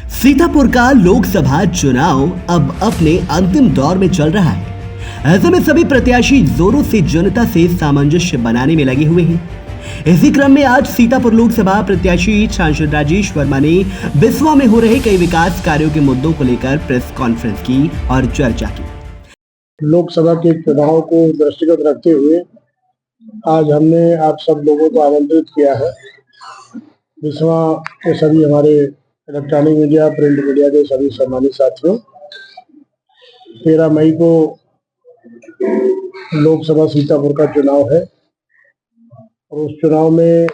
सीतापुर का लोकसभा चुनाव अब अपने अंतिम दौर में चल रहा है। ऐसे में सभी प्रत्याशी जोरों से जनता से सामंजस्य बनाने में लगे हुए हैं। इसी क्रम में आज सीतापुर लोकसभा प्रत्याशी सांसद राजेश वर्मा ने बिस्वा में हो रहे कई विकास कार्यों के मुद्दों को लेकर प्रेस कॉन्फ्रेंस की और चर्चा की। लोकसभा के चुनाव को दृष्टिगत रखते हुए आज हमने आप सब लोगों को आमंत्रित किया है। बिस्वा के सभी हमारे इलेक्ट्रॉनिक मीडिया, प्रिंट मीडिया के सभी सम्मानित साथियों, 13 मई को लोकसभा सीतापुर का चुनाव है और उस चुनाव में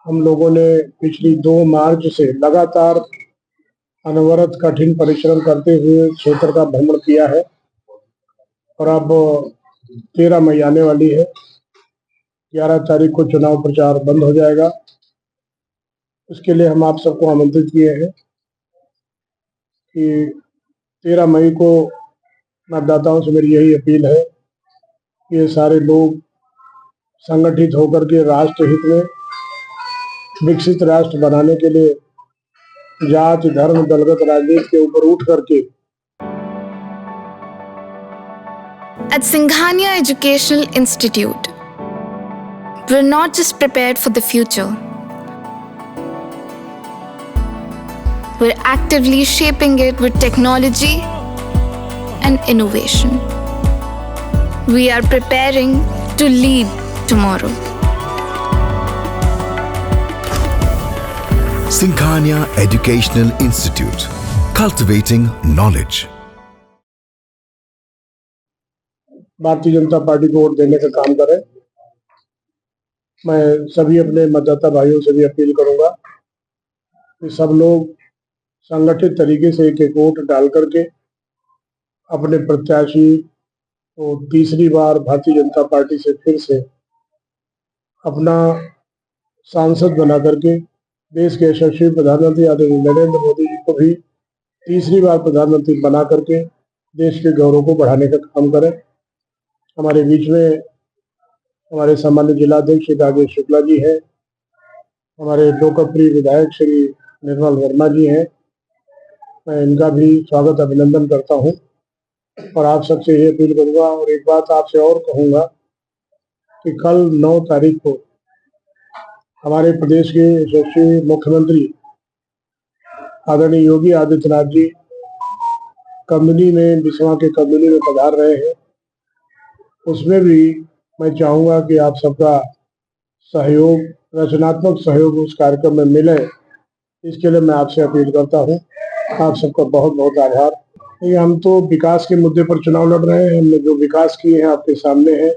हम लोगों ने पिछली 2 मार्च से लगातार अनवरत कठिन परिश्रम करते हुए क्षेत्र का भ्रमण किया है और अब 13 मई आने वाली है। 11 तारीख को चुनाव प्रचार बंद हो जाएगा। इसके लिए हम आप सबको आमंत्रित किए हैं कि 13 मई को मतदाताओं से मेरी यही अपील है कि ये सारे लोग संगठित होकर के राष्ट्र हित में विकसित राष्ट्र बनाने के लिए जाति, धर्म, दलगत राजनीति के ऊपर उठ करके At Singhania Educational Institute, we're not just prepared for the future. We're actively shaping it with technology and innovation. We are preparing to lead tomorrow. Singhania Educational Institute, cultivating knowledge. Bharatiya Janata party को vote देने का काम करें। मैं सभी अपने मतदाता भाइयों से भी अपील करूंगा कि सब लोग संगठित तरीके से एक एक वोट डाल करके अपने प्रत्याशी को तीसरी बार भारतीय जनता पार्टी से फिर से अपना सांसद बना करके देश के यशस्वी प्रधानमंत्री आदरणीय नरेंद्र मोदी जी को भी तीसरी बार प्रधानमंत्री बना करके देश के गौरव को बढ़ाने का काम करें। हमारे बीच में हमारे सामान्य जिलाध्यक्ष राजेश शुक्ला जी हैं, हमारे लोकप्रिय विधायक श्री निर्मल वर्मा जी हैं। मैं इनका भी स्वागत अभिनंदन करता हूं और आप सबसे ये अपील करूंगा और एक बात आपसे और कहूंगा कि कल 9 तारीख को हमारे प्रदेश के यशस्वी मुख्यमंत्री आदरणीय योगी आदित्यनाथ जी कम्युनी में, बिस्वा के कम्युनी में पधार रहे हैं। उसमें भी मैं चाहूंगा कि आप सबका सहयोग, रचनात्मक सहयोग उस कार्यक्रम में मिले। इसके लिए मैं आपसे अपील करता हूं। आप सबका बहुत बहुत आभार। ये हम तो विकास के मुद्दे पर चुनाव लड़ रहे हैं। हमने जो विकास किए हैं आपके सामने है।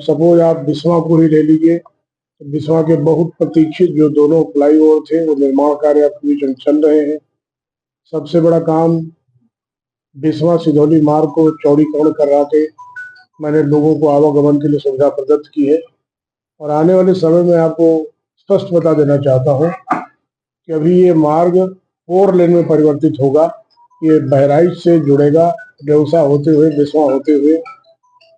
सपोज आप बिस्वा को ही ले लीजिए, बिस्वा के बहुत प्रतीक्षित जो दोनों फ्लाईओवर थे वो निर्माण कार्य आपके बीच में चल रहे हैं। सबसे बड़ा काम बिस्वा सिधौली मार्ग को चौड़ीकरण करा के मैंने लोगों को आवागमन के लिए सुविधा प्रदत्त की है और आने वाले समय में आपको स्पष्ट बता देना चाहता हूं कि अभी ये मार्ग 4 लेन में परिवर्तित होगा। ये बहराइच से जुड़ेगा, देवसा होते हुए, बिस्वा होते हुए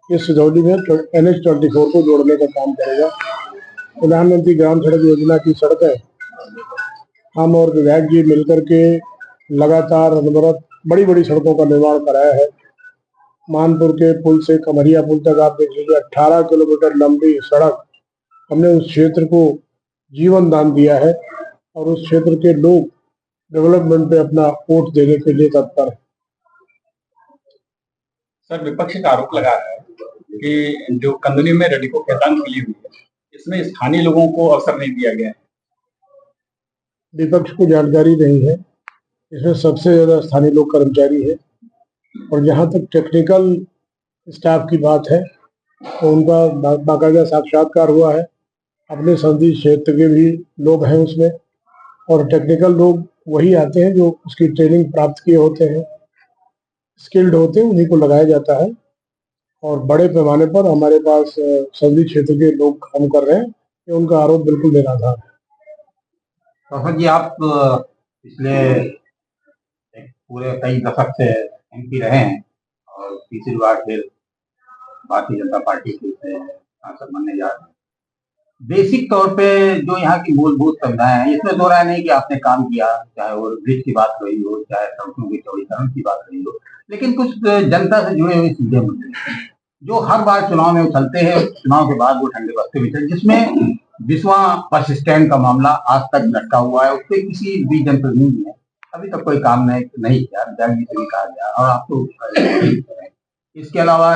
ये सिधौली में NH 24 को जोड़ने का काम करेगा। प्रधानमंत्री ग्राम सड़क योजना की सड़कें हम और विधायक जी मिलकर के लगातार अनवरत बड़ी बड़ी सड़कों का निर्माण कराया है। मानपुर के पुल से कमरिया पुल तक आप देख लीजिए, 18 किलोमीटर लंबी सड़क हमने उस क्षेत्र को जीवन दान दिया है और उस क्षेत्र के लोग डेवलपमेंट पे अपना वोट देने के लिए तत्पर है। सर, विपक्ष का आरोप लगा रहा है कि जो कंदनी में रेडिको खैतान खुली हुई है, इसमें स्थानीय लोगों को अवसर नहीं दिया गया है। विपक्ष को जानकारी नहीं है। इसमें सबसे ज्यादा स्थानीय लोग कर्मचारी है और जहां तक टेक्निकल स्टाफ की बात है तो उनका बाकायदा साक्षात्कार हुआ है। अपने संसदीय क्षेत्र के भी लोग हैं उसमें और टेक्निकल लोग वही आते हैं जो उसकी ट्रेनिंग प्राप्त किए होते हैं, स्किल्ड होते हैं, उन्हीं को लगाया जाता है और बड़े पैमाने पर हमारे पास संसदीय क्षेत्र के लोग काम कर रहे हैं। ये उनका आरोप बिल्कुल निराधार है। तो जी, आप पिछले पूरे कई दशक से MP रहे हैं और तीसरी बार फिर भारतीय जनता पार्टी के सांसद बनने जा रहे हैं। बेसिक तौर पे जो यहाँ की मूलभूत सुविधाएं हैं, इसमें दो राय नहीं कि आपने काम किया, चाहे वो ब्रिज की बात रही हो, चाहे सड़कों के चौड़ीकरण की बात रही हो, लेकिन कुछ जनता से जुड़े हुए सीधे मुद्दे जो हर बार चुनाव में उछलते हैं, चुनाव के बाद वो ठंडे बस्ते बिछड़, जिसमें बिस्वा बस स्टैंड का मामला आज तक लटका हुआ है। उस पर किसी भी जनप्रतिनिधि ने अभी तक कोई काम नहीं किया, जल्दी से भी कहा गया और आपको इसके अलावा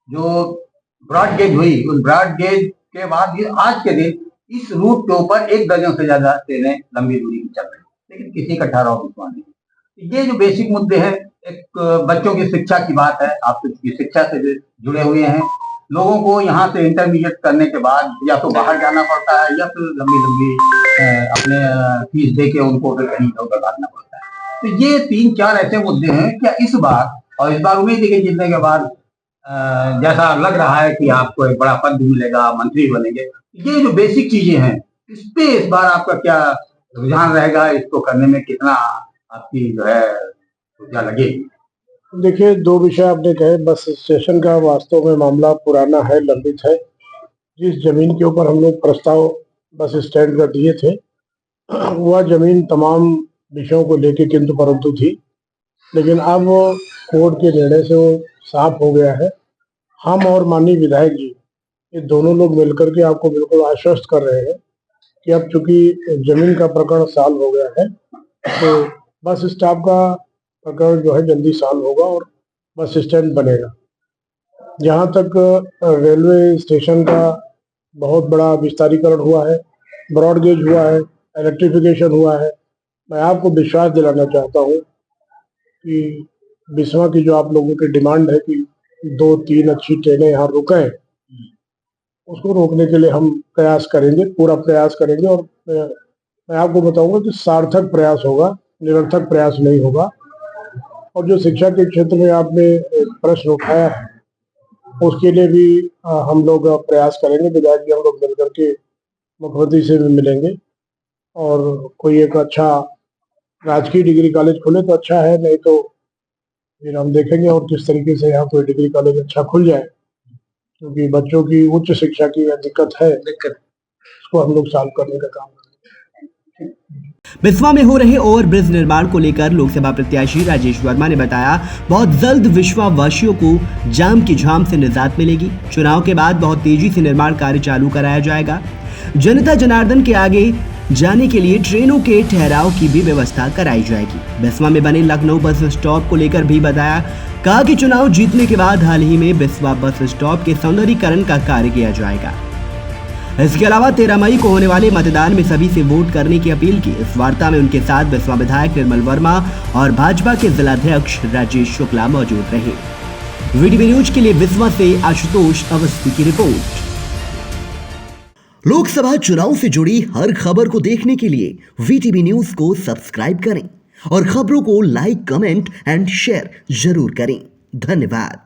जो ब्रॉड गेज हुई, उस ब्रॉड गेज के बाद भी आज के दिन इस रूट के ऊपर 1 दर्जन से ज्यादा ट्रेनें लंबी दूरी की चल रही है, लेकिन किसी का ठहराव विश्वास नहीं। ये जो बेसिक मुद्दे हैं, एक बच्चों की शिक्षा की बात है, आप की शिक्षा से जुड़े हुए हैं। लोगों को यहाँ से इंटरमीडिएट करने के बाद या तो बाहर जाना पड़ता है या फिर लंबी अपने फीस दे के उनको फिर कहीं उधर भागना पड़ता है। तो ये 3-4 ऐसे मुद्दे हैं। क्या इस बार उम्मीद है कि जीतने के बाद जैसा लग रहा है कि आपको एक बड़ा पद भी मिलेगा, मंत्री बनेंगे, ये जो बेसिक चीजें हैं इस पे इस बार आपका क्या रुझान रहेगा, इसको करने में कितना आपकी जो है ऊर्जा लगेगी? देखिए, 2 विषय आपने कहे। बस स्टेशन का वास्तव में मामला पुराना है, लंबित है। जिस जमीन के ऊपर हम लोग प्रस्ताव बस स्टैंड का दिए थे, वह जमीन तमाम विषयों को लेके किंतु परंतु थी, लेकिन अब कोर्ट के निर्णय से वो साफ हो गया है। हम और माननीय विधायक जी, ये दोनों लोग मिलकर के आपको बिल्कुल आश्वस्त कर रहे हैं कि अब चूंकि जमीन का प्रकरण सॉल्व हो गया है, तो बस स्टॉप का प्रकरण जो है जल्दी सॉल्व होगा और बस स्टैंड बनेगा। जहाँ तक रेलवे स्टेशन का बहुत बड़ा विस्तारीकरण हुआ है, ब्रॉड गेज हुआ है, इलेक्ट्रिफिकेशन हुआ है, मैं आपको विश्वास दिलाना चाहता हूँ कि बिस्वा की जो आप लोगों की डिमांड है कि 2-3 अच्छी ट्रेनें यहाँ रुकें, उसको रोकने के लिए हम प्रयास करेंगे, पूरा प्रयास करेंगे। और मैं आपको बताऊंगा कि सार्थक प्रयास होगा, निरर्थक प्रयास नहीं होगा। और जो शिक्षा के क्षेत्र में आपने प्रश्न उठाया है, उसके लिए भी हम लोग प्रयास करेंगे। विधायक जी हम लोग मिलकर के मुख्यमंत्री से भी मिलेंगे और कोई एक अच्छा राजकीय डिग्री कॉलेज खुले तो अच्छा है, नहीं तो फिर हम देखेंगे और किस तरीके से यहाँ कोई डिग्री कॉलेज अच्छा खुल जाए, क्योंकि बच्चों की उच्च शिक्षा की दिक्कत है, उसको हम लोग सॉल्व करने का काम करेंगे। बिस्वा में हो रहे ओवरब्रिज निर्माण को लेकर लोकसभा प्रत्याशी राजेश वर्मा ने बताया, बहुत जल्द बिस्वा वासियों को जाम की झाम से निजात मिलेगी। चुनाव के बाद बहुत तेजी से निर्माण कार्य चालू कराया जाएगा। जनता जनार्दन के आगे जाने के लिए ट्रेनों के ठहराव की भी व्यवस्था कराई जाएगी। बिस्वा में बने लखनऊ बस स्टॉप को लेकर भी बताया, कहा कि चुनाव जीतने के बाद हाल ही में बिस्वा बस स्टॉप के सौंदर्यीकरण का कार्य किया जाएगा। इसके अलावा 13 मई को होने वाले मतदान में सभी से वोट करने की अपील की। इस वार्ता में उनके साथ बिस्वा विधायक निर्मल वर्मा और भाजपा के जिलाध्यक्ष राजेश शुक्ला मौजूद रहे। वीटीवी न्यूज के लिए बिस्वा से आशुतोष अवस्थी की रिपोर्ट। लोकसभा चुनाव से जुड़ी हर खबर को देखने के लिए वीटीवी न्यूज को सब्सक्राइब करें और खबरों को लाइक, कमेंट एंड शेयर जरूर करें। धन्यवाद।